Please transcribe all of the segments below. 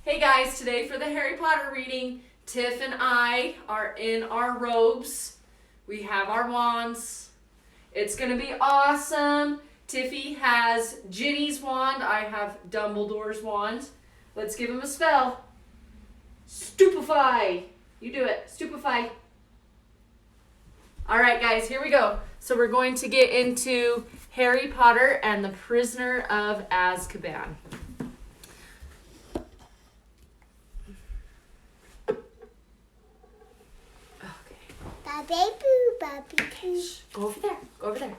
Hey guys, today for the Harry Potter reading, Tiff and I are in our robes. We have our wands. It's going to be awesome. Tiffy has Ginny's wand. I have Dumbledore's wand. Let's give him a spell. Stupefy. You do it. Stupefy. All right, guys, here we go. So we're going to get into Harry Potter and the Prisoner of Azkaban. Okay. Go over there. Go over there. Okay.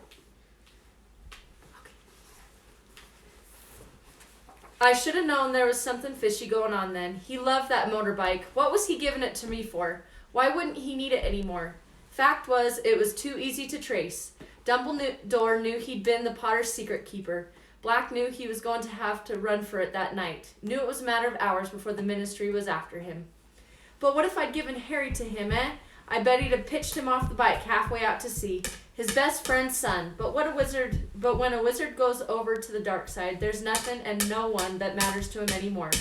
I should have known there was something fishy going on then. He loved that motorbike. What was he giving it to me for? Why wouldn't he need it anymore? Fact was, it was too easy to trace. Dumbledore knew he'd been the Potter's secret keeper. Black knew he was going to have to run for it that night. Knew it was a matter of hours before the Ministry was after him. But what if I'd given Harry to him, eh? I bet he'd have pitched him off the bike halfway out to sea. His best friend's son. But when a wizard goes over to the dark side, there's nothing and no one that matters to him anymore.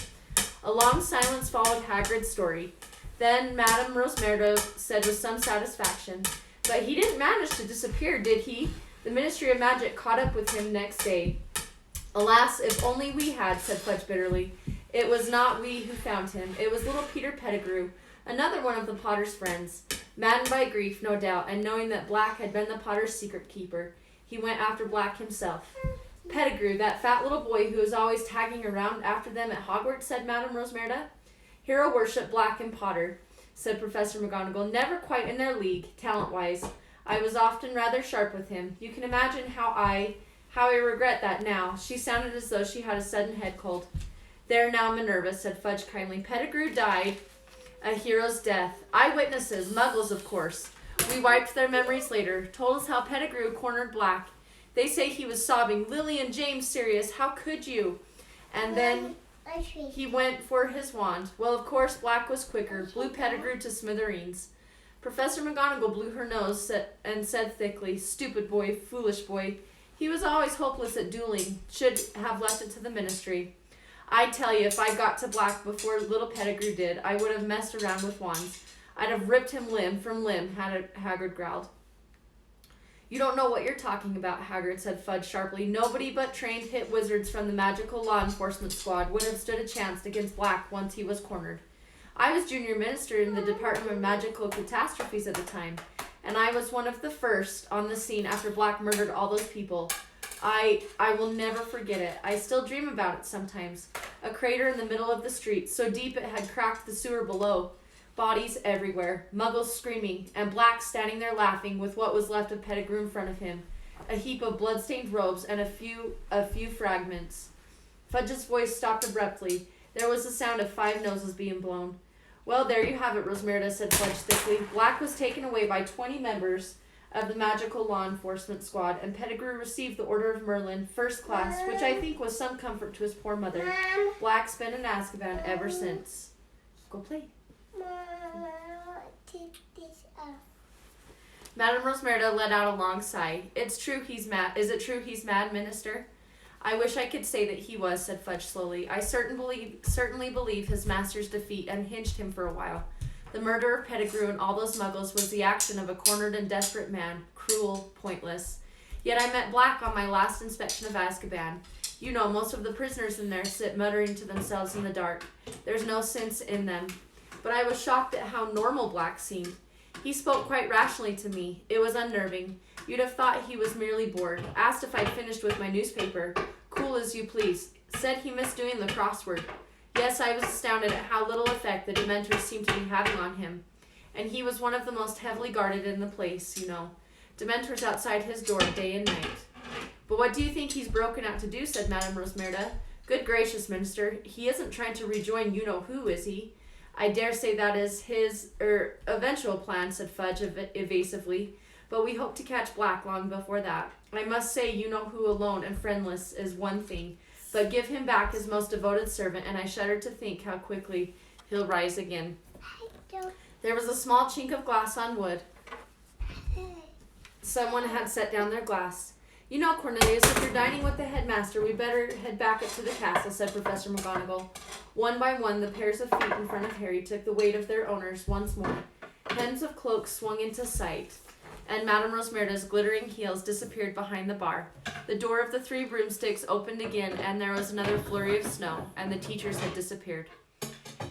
A long silence followed Hagrid's story. Then Madame Rosmerta said with some satisfaction, "But he didn't manage to disappear, did he? The Ministry of Magic caught up with him next day." "Alas, if only we had," said Fudge bitterly. "It was not we who found him. It was little Peter Pettigrew, another one of the Potter's friends. Maddened by grief, no doubt, and knowing that Black had been the Potter's secret keeper, he went after Black himself." "Pettigrew, that fat little boy who was always tagging around after them at Hogwarts," said Madame Rosmerta. "Hero worship Black and Potter," said Professor McGonagall. "Never quite in their league, talent-wise. I was often rather sharp with him. You can imagine how I regret that now." She sounded as though she had a sudden head cold. "There now, Minerva," said Fudge kindly. "Pettigrew died a hero's death. Eyewitnesses, muggles, of course. We wiped their memories later. Told us how Pettigrew cornered Black. They say he was sobbing. 'Lily and James, Sirius, how could you?' And then he went for his wand. Well, of course, Black was quicker. Blew Pettigrew to smithereens." Professor McGonagall blew her nose and said thickly, "Stupid boy, foolish boy. He was always hopeless at dueling. Should have left it to the Ministry. I tell you, if I got to Black before little Pettigrew did, I would have messed around with wands. I'd have ripped him limb from limb," Hagrid growled. "You don't know what you're talking about," Hagrid said Fudge sharply. "Nobody but trained hit wizards from the magical law enforcement squad would have stood a chance against Black once he was cornered. I was junior minister in the Department of Magical Catastrophes at the time, and I was one of the first on the scene after Black murdered all those people. I will never forget it. I still dream about it sometimes. A crater in the middle of the street, so deep it had cracked the sewer below. Bodies everywhere, muggles screaming, and Black standing there laughing with what was left of Pettigrew in front of him. A heap of blood-stained robes and a few fragments." Fudge's voice stopped abruptly. There was the sound of 5 noses being blown. "Well, there you have it, Rosmerta," said Fudge thickly. "Black was taken away by 20 members of the magical law enforcement squad, and Pettigrew received the Order of Merlin, first class, which I think was some comfort to his poor mother. Black's been in Azkaban ever since." Go play. Take this off. Madame Rosmerta let out a long sigh. "It's true he's mad. Is it true he's mad, Minister?" "I wish I could say that he was," said Fudge slowly. "I certainly believe his master's defeat unhinged him for a while. The murder of Pettigrew and all those muggles was the action of a cornered and desperate man. Cruel, pointless. Yet I met Black on my last inspection of Azkaban. You know, most of the prisoners in there sit muttering to themselves in the dark. There's no sense in them. But I was shocked at how normal Black seemed. He spoke quite rationally to me. It was unnerving. You'd have thought he was merely bored. Asked if I'd finished with my newspaper. Cool as you please. Said he missed doing the crossword. Yes, I was astounded at how little effect the Dementors seemed to be having on him. And he was one of the most heavily guarded in the place, you know. Dementors outside his door day and night." "But what do you think he's broken out to do?" said Madame Rosmerta. "Good gracious, Minister, he isn't trying to rejoin you-know-who, is he?" "I dare say that is his, eventual plan," said Fudge evasively. "But we hope to catch Black long before that. I must say you-know-who alone and friendless is one thing, but give him back his most devoted servant, and I shudder to think how quickly he'll rise again." There was a small chink of glass on wood. Someone had set down their glass. You know, Cornelius, if you're dining with the headmaster, we better head back up to the castle, said Professor McGonagall. One by one, the pairs of feet in front of Harry took the weight of their owners once more. Hems of cloaks swung into sight, and Madame Rosmerda's glittering heels disappeared behind the bar. The door of the three broomsticks opened again, and there was another flurry of snow, and the teachers had disappeared.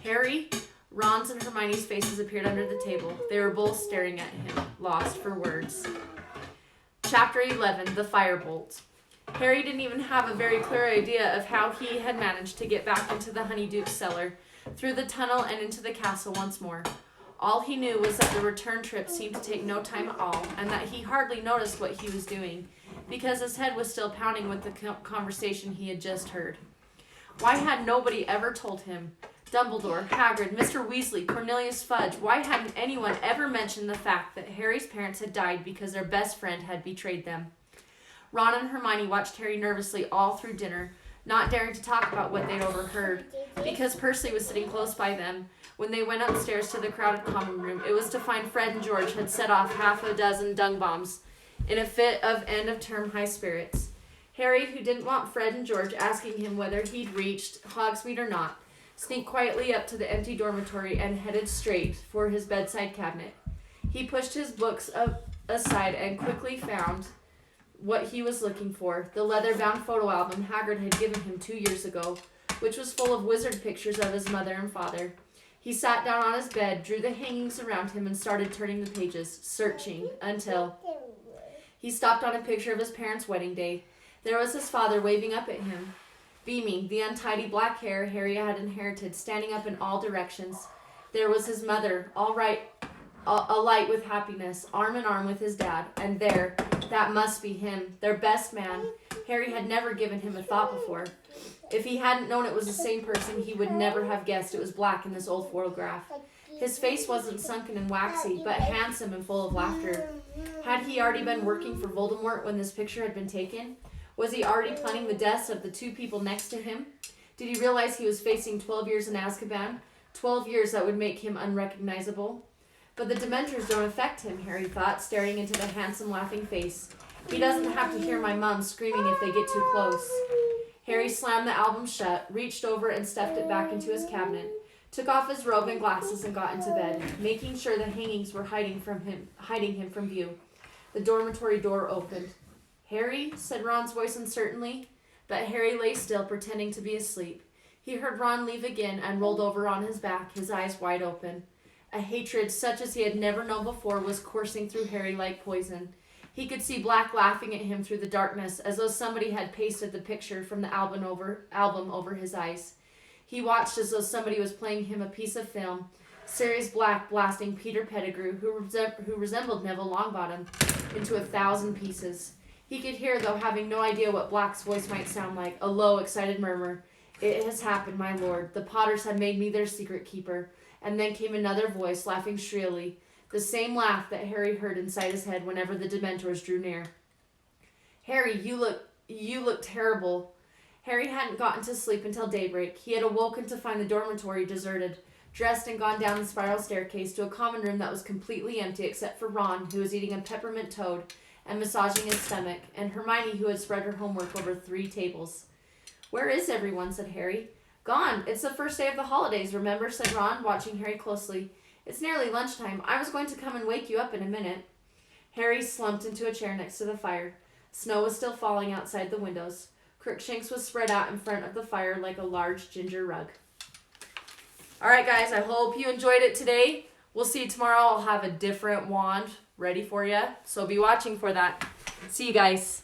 Harry, Ron's, and Hermione's faces appeared under the table. They were both staring at him, lost for words. Chapter 11, The Firebolt. Harry didn't even have a very clear idea of how he had managed to get back into the Honeyduke's cellar, through the tunnel and into the castle once more. All he knew was that the return trip seemed to take no time at all, and that he hardly noticed what he was doing, because his head was still pounding with the conversation he had just heard. Why had nobody ever told him? Dumbledore, Hagrid, Mr. Weasley, Cornelius Fudge, why hadn't anyone ever mentioned the fact that Harry's parents had died because their best friend had betrayed them? Ron and Hermione watched Harry nervously all through dinner, not daring to talk about what they'd overheard, because Percy was sitting close by them. When they went upstairs to the crowded common room, it was to find Fred and George had set off half a dozen dung bombs in a fit of end-of-term high spirits. Harry, who didn't want Fred and George asking him whether he'd reached Hogsmeade or not, sneaked quietly up to the empty dormitory and headed straight for his bedside cabinet. He pushed his books aside and quickly found what he was looking for, the leather-bound photo album Hagrid had given him 2 years ago, which was full of wizard pictures of his mother and father. He sat down on his bed, drew the hangings around him, and started turning the pages, searching, until he stopped on a picture of his parents' wedding day. There was his father waving up at him, beaming, the untidy black hair Harry had inherited standing up in all directions. There was his mother, all right, alight with happiness, arm in arm with his dad, and there, that must be him, their best man. Harry had never given him a thought before. If he hadn't known it was the same person, he would never have guessed it was black in this old photograph. His face wasn't sunken and waxy, but handsome and full of laughter. Had he already been working for Voldemort when this picture had been taken? Was he already planning the deaths of the two people next to him? Did he realize he was facing 12 years in Azkaban? 12 years that would make him unrecognizable? But the Dementors don't affect him, Harry thought, staring into the handsome, laughing face. He doesn't have to hear my mom screaming if they get too close. Harry slammed the album shut, reached over and stuffed it back into his cabinet, took off his robe and glasses and got into bed, making sure the hangings were hiding him from view. The dormitory door opened. "Harry?" said Ron's voice uncertainly, but Harry lay still, pretending to be asleep. He heard Ron leave again and rolled over on his back, his eyes wide open. A hatred such as he had never known before was coursing through Harry like poison. He could see Black laughing at him through the darkness, as though somebody had pasted the picture from the album over his eyes. He watched as though somebody was playing him a piece of film, Sirius Black blasting Peter Pettigrew, who resembled Neville Longbottom, into 1,000 pieces. He could hear, though having no idea what Black's voice might sound like, a low, excited murmur. "It has happened, my lord. The Potters have made me their secret keeper." And then came another voice, laughing shrilly, the same laugh that Harry heard inside his head whenever the Dementors drew near. "Harry, you look terrible." Harry hadn't gotten to sleep until daybreak. He had awoken to find the dormitory deserted, dressed and gone down the spiral staircase to a common room that was completely empty except for Ron, who was eating a peppermint toad and massaging his stomach, and Hermione, who had spread her homework over 3 tables. "Where is everyone?" said Harry. "Gone. It's the first day of the holidays, remember?" said Ron, watching Harry closely. "It's nearly lunchtime. I was going to come and wake you up in a minute." Harry slumped into a chair next to the fire. Snow was still falling outside the windows. Crookshanks was spread out in front of the fire like a large ginger rug. All right, guys, I hope you enjoyed it today. We'll see you tomorrow. I'll have a different wand ready for you, so be watching for that. See you guys.